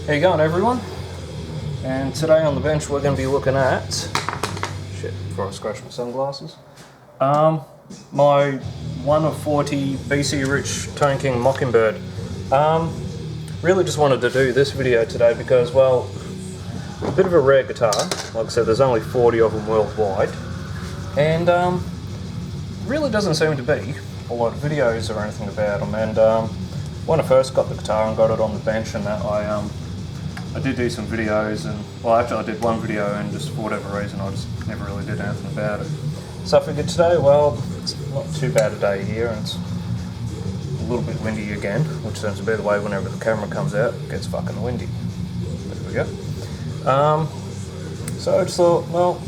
How you going, everyone? And today on the bench we're going to be looking at... Shit, before I scratch my sunglasses. My 1 of 40 BC Rich Mockingbird. Really just wanted to do this video today because, well, a bit of a rare guitar. Like I said, there's only 40 of them worldwide. And really doesn't seem to be a lot of videos or anything about them. And when I first got the guitar and got it on the bench and that, I did do some videos, and well, actually I did one video and just for whatever reason I just never really did anything about it. So I figured today, well, it's not too bad a day here and it's a little bit windy again, which seems to be the way whenever the camera comes out, it gets fucking windy. There we go. So I just thought, well,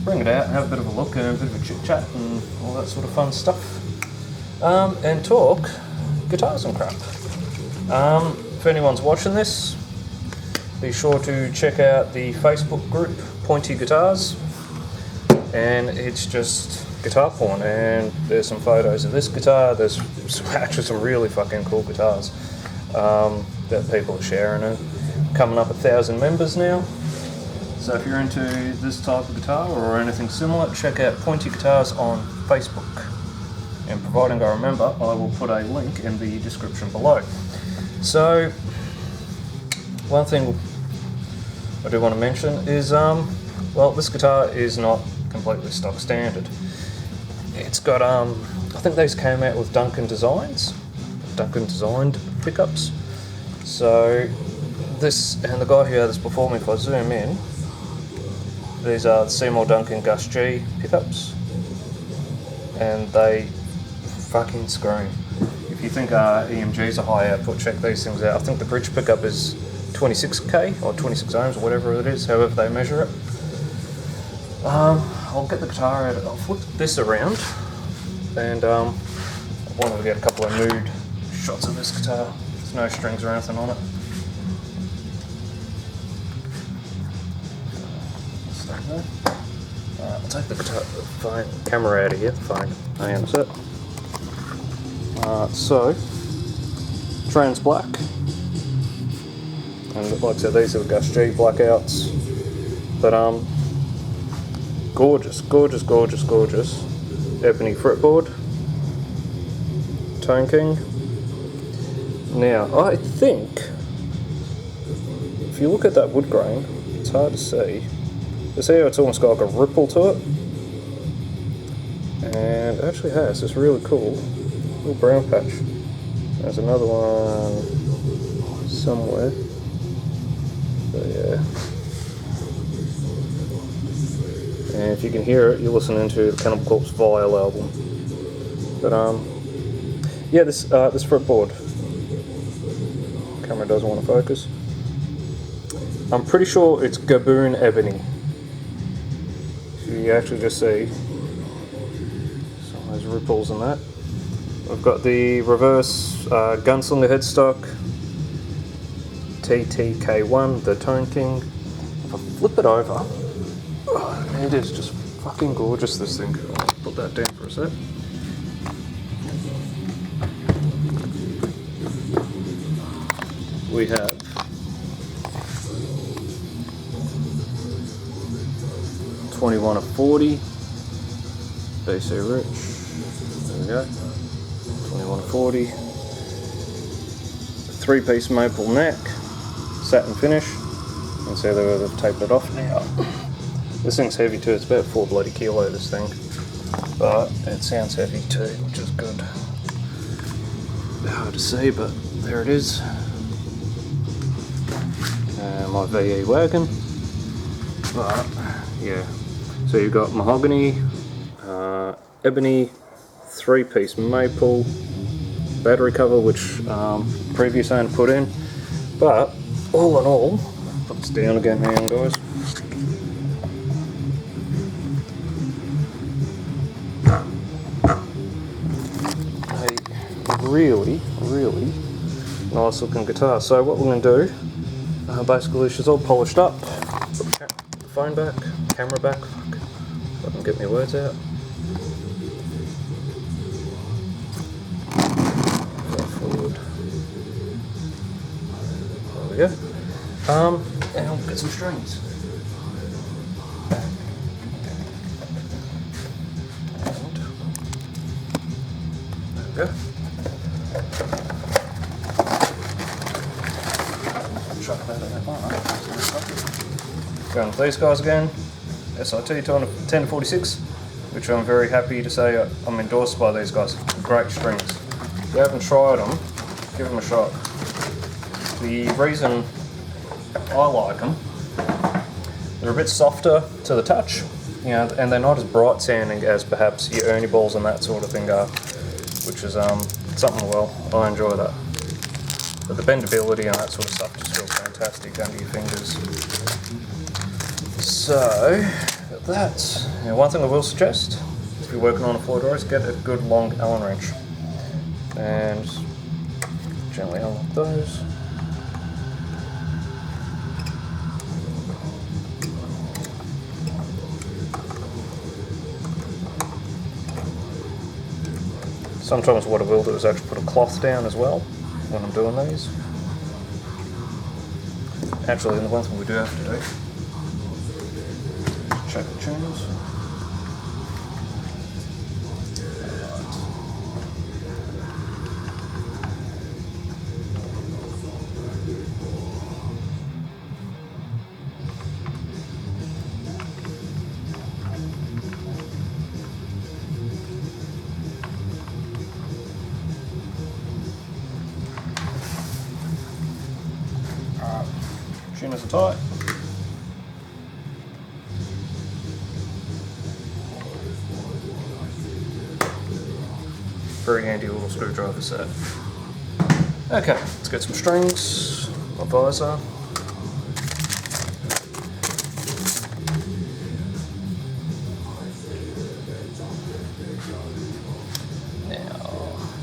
bring it out and have a bit of a look and a bit of a chit chat and all that sort of fun stuff. And talk guitars and crap. If anyone's watching this, be sure to check out the Facebook group, Pointy Guitars, and it's just guitar porn, and there's some photos of this guitar. There's actually some really fucking cool guitars that people are sharing, and coming up 1,000 members now. So if you're into this type of guitar or anything similar, check out Pointy Guitars on Facebook, and providing I remember, I will put a link in the description below. So one thing I do want to mention is, well, this guitar is not completely stock standard. It's got, I think these came out with Duncan designed pickups. So this, and the guy who had this before me, if I zoom in, these are the Seymour Duncan Gus G pickups, and they fucking scream. If you think EMGs are high output, check these things out. I think the bridge pickup is 26k or 26 ohms or whatever it is, however they measure it. I'll get the guitar out, I'll flip this around, and I wanted to get a couple of nude shots of this guitar. There's no strings or anything on it. I'll take the camera out of here, the phone, hang on a sec. So, trans black, and like I said, these are the Gus G blackouts, but gorgeous ebony fretboard, Tone King. Now, I think, if you look at that wood grain, it's hard to see. You see how it's almost got like a ripple to it? And it actually has this really cool little brown patch. There's another one somewhere. So yeah. And if you can hear it, you're listening to the Cannibal Corpse Vile album. But yeah, this fretboard. Camera doesn't want to focus. I'm pretty sure it's Gaboon Ebony. You actually just see some of those ripples and that. I've got the reverse Gunslinger headstock, TTK1, the Tone King. If I flip it over, it is just fucking gorgeous, this thing. I'll put that down for a sec. We have '21 of 40, BC Rich, there we go, 21 of 40, 3-piece maple neck, satin finish, you can see they've taped it off now. This thing's heavy too, it's about 4 bloody kilo, this thing, but it sounds heavy too, which is good. Hard to see, but there it is. My VE wagon, but yeah. So you've got mahogany, ebony, 3-piece maple, battery cover, which previous owner put in. But all in all, put this down again, hang on guys. A really nice looking guitar. So what we're going to do, basically she's all polished up. Put the phone back, camera back. If I can get my words out. Go forward. There we go. And I'll get some strings. And there we go. Chuck that in that bar. Going with these guys again. SIT 10-46, which I'm very happy to say I'm endorsed by these guys. Great strings. If you haven't tried them, give them a shot. The reason I like them, they're a bit softer to the touch, you know, and they're not as bright sounding as perhaps your Ernie balls and that sort of thing are, which is something, well, I enjoy that. But the bendability and that sort of stuff just feels fantastic under your fingers. So, that's one thing I will suggest, if you're working on a Floyd Rose, get a good long Allen wrench. And gently unlock those. Sometimes what I will do is actually put a cloth down as well when I'm doing these. Actually, the one thing we do have to do, check the tunes. Tuners are tight. Very handy little screwdriver set. Okay, let's get some strings, my visor.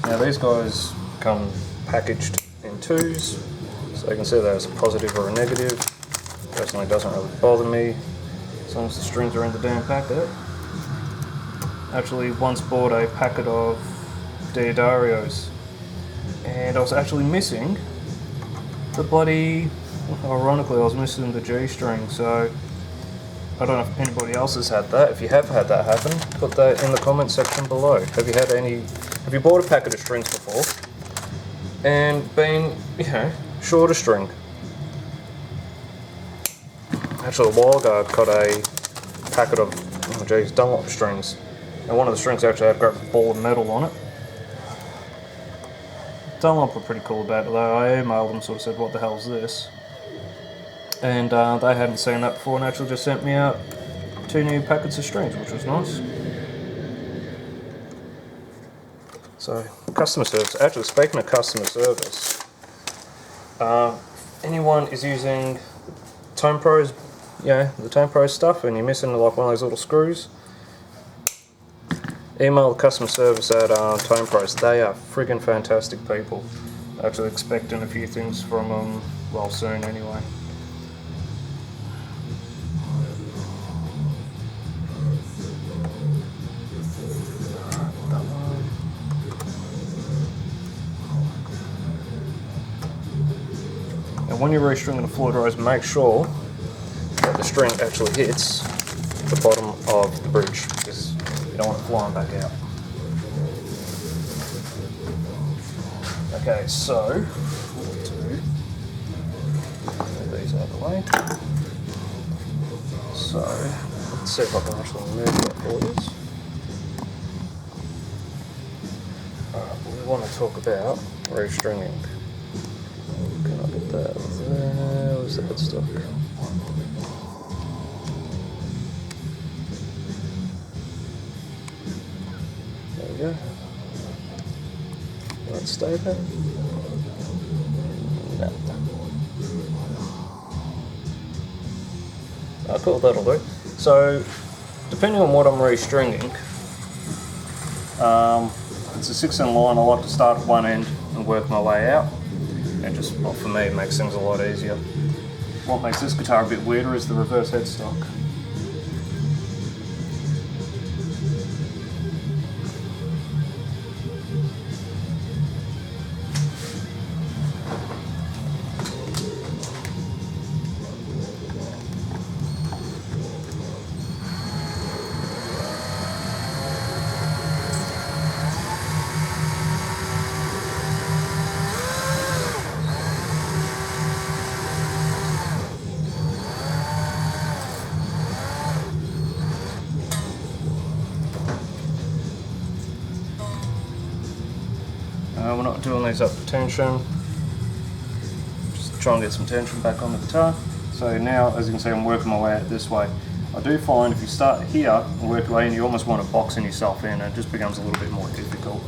Now these guys come packaged in twos. So you can see there's a positive or a negative. Personally, it doesn't really bother me as long as the strings are in the damn packet. Actually, once bought a packet of Diodarios, and I was actually missing the bloody. Ironically, I was missing the G string. So I don't know if anybody else has had that. If you have had that happen, put that in the comment section below. Have you had any? Have you bought a packet of strings before and been, short a string? Actually, a while ago I got a packet of Dunlop strings, and one of the strings actually had a great ball of metal on it. Dunlop were pretty cool about it though. I emailed them, sort of said, what the hell's this? And they hadn't seen that before and actually just sent me out 2 new packets of strings, which was nice. So, customer service. Actually, speaking of customer service, anyone is using Tone Pros, the Tone Pro stuff, and you're missing like one of those little screws, email the customer service at Tone Pros. They are friggin' fantastic people. Actually expecting a few things from them, well, soon anyway. And when you're restringing a Floyd Rose, make sure that the string actually hits the bottom of the bridge, because you don't want it flying back out. Okay, so what to do? Move these out of the way. So let's see if I can actually move that for us. Alright, we want to talk about restringing. Can I get that there? Where's the headstock? There we go. Will it stay there? No. Oh, cool, that'll do. So, depending on what I'm restringing, it's a 6-in line. I like to start at one end and work my way out. And just, well, for me, it makes things a lot easier. What makes this guitar a bit weirder is the reverse headstock. tool these up for tension. Just try and get some tension back on the guitar. So now, as you can see, I'm working my way out this way. I do find if you start here and work your way in, you almost want to boxing yourself in, and it just becomes a little bit more difficult.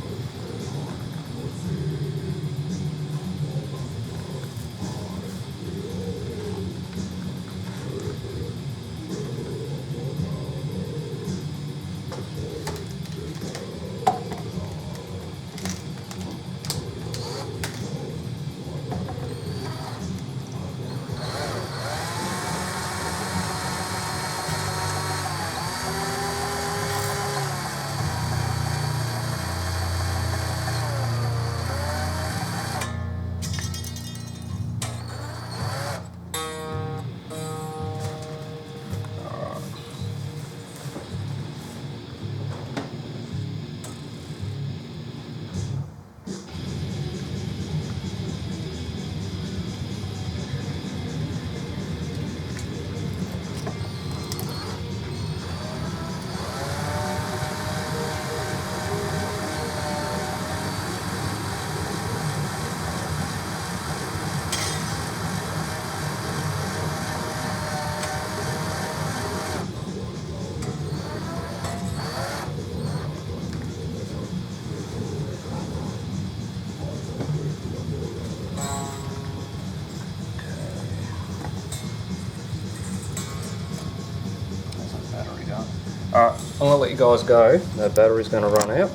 Alright, I'm going to let you guys go. That battery's going to run out.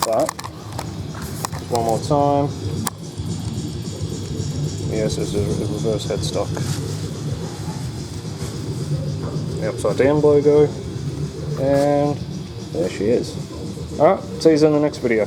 But, just one more time. Yes, this is a reverse headstock. The upside down logo. And there she is. Alright, see you in the next video.